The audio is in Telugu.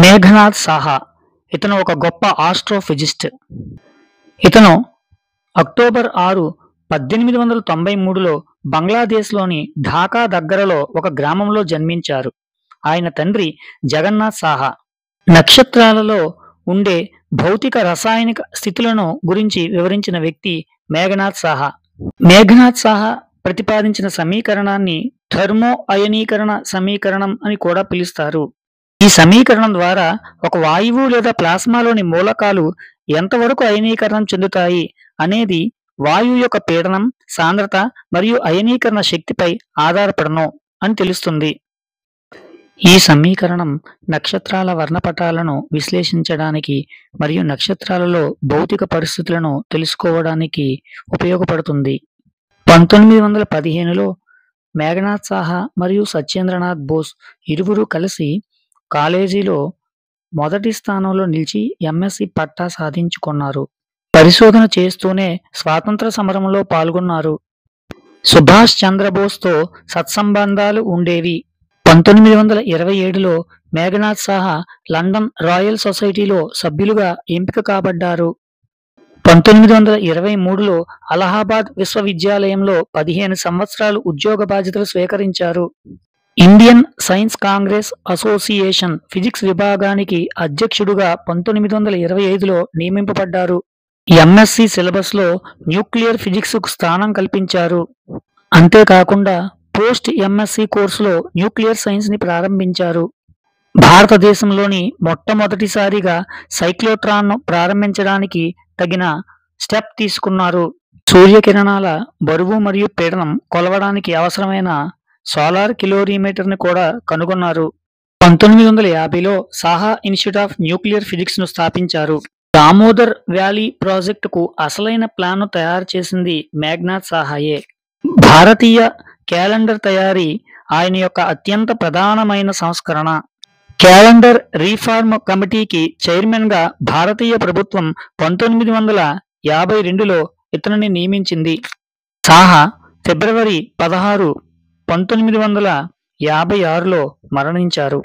మేఘనాథ్ సాహా ఇతను ఒక గొప్ప ఆస్ట్రోఫిజిస్ట్. ఇతను అక్టోబర్ 6, 1893లో బంగ్లాదేశ్లోని ఢాకా దగ్గరలో ఒక గ్రామంలో జన్మించారు. ఆయన తండ్రి జగన్నాథ్ సాహా. నక్షత్రాలలో ఉండే భౌతిక రసాయనిక స్థితులను గురించి వివరించిన వ్యక్తి మేఘనాథ్ సాహా. మేఘనాథ్ సాహా ప్రతిపాదించిన సమీకరణాన్ని థర్మో అయనీకరణ సమీకరణం అని కూడా పిలుస్తారు. ఈ సమీకరణం ద్వారా ఒక వాయువు లేదా ప్లాస్మాలోని మూలకాలు ఎంతవరకు అయనీకరణం చెందుతాయి అనేది వాయువు యొక్క పీడనం, సాంద్రత మరియు అయనీకరణ శక్తిపై ఆధారపడను అని తెలుస్తుంది. ఈ సమీకరణం నక్షత్రాల వర్ణపటాలను విశ్లేషించడానికి మరియు నక్షత్రాలలో భౌతిక పరిస్థితులను తెలుసుకోవడానికి ఉపయోగపడుతుంది. 1915లో మేఘనాథ్ సాహా మరియు సత్యేంద్రనాథ్ బోస్ ఇరువురు కలిసి కాలేజీలో మొదటి స్థానంలో నిలిచి ఎంఎస్సి పట్టా సాధించుకున్నారు. పరిశోధన చేస్తూనే స్వాతంత్ర సమరంలో పాల్గొన్నారు. సుభాష్ చంద్రబోస్తో సత్సంబంధాలు ఉండేవి. 1927లో మేఘనాథ్ సాహా లండన్ రాయల్ సొసైటీలో సభ్యులుగా ఎంపిక కాబడ్డారు. 1923లో అలహాబాద్ విశ్వవిద్యాలయంలో 15 సంవత్సరాలు ఉద్యోగ బాధ్యతలు స్వీకరించారు. Indian science Congress association physics విభాగానికి అధ్యక్షుడుగా 1925లో నియమింపబడ్డారు. ఎంఎస్సి సిలబస్లో న్యూక్లియర్ ఫిజిక్స్కు స్థానం కల్పించారు. అంతేకాకుండా పోస్ట్ ఎంఎస్సి కోర్సులో న్యూక్లియర్ సైన్స్ని ప్రారంభించారు. భారతదేశంలోని మొట్టమొదటిసారిగా సైక్లోట్రాన్ను ప్రారంభించడానికి తగిన స్టెప్ తీసుకున్నారు. సూర్యకిరణాల బరువు మరియు పీడనం కొలవడానికి అవసరమైన సోలార్ కిలోరీమీటర్ని కూడా కనుగొన్నారు. 1950లో సాహా ఇన్స్టిట్యూట్ ఆఫ్ న్యూక్లియర్ ఫిజిక్స్ను స్థాపించారు. దామోదర్ వ్యాలీ ప్రాజెక్టుకు అసలైన ప్లాన్ను తయారు చేసింది మేఘనాథ్ సాహాయే. భారతీయ క్యాలెండర్ తయారీ ఆయన యొక్క అత్యంత ప్రధానమైన సంస్కరణ. క్యాలెండర్ రీఫార్మ్ కమిటీకి చైర్మన్గా భారతీయ ప్రభుత్వం 1952లో ఇతనిని నియమించింది. సాహా ఫిబ్రవరి 16, 1956లో మరణించారు.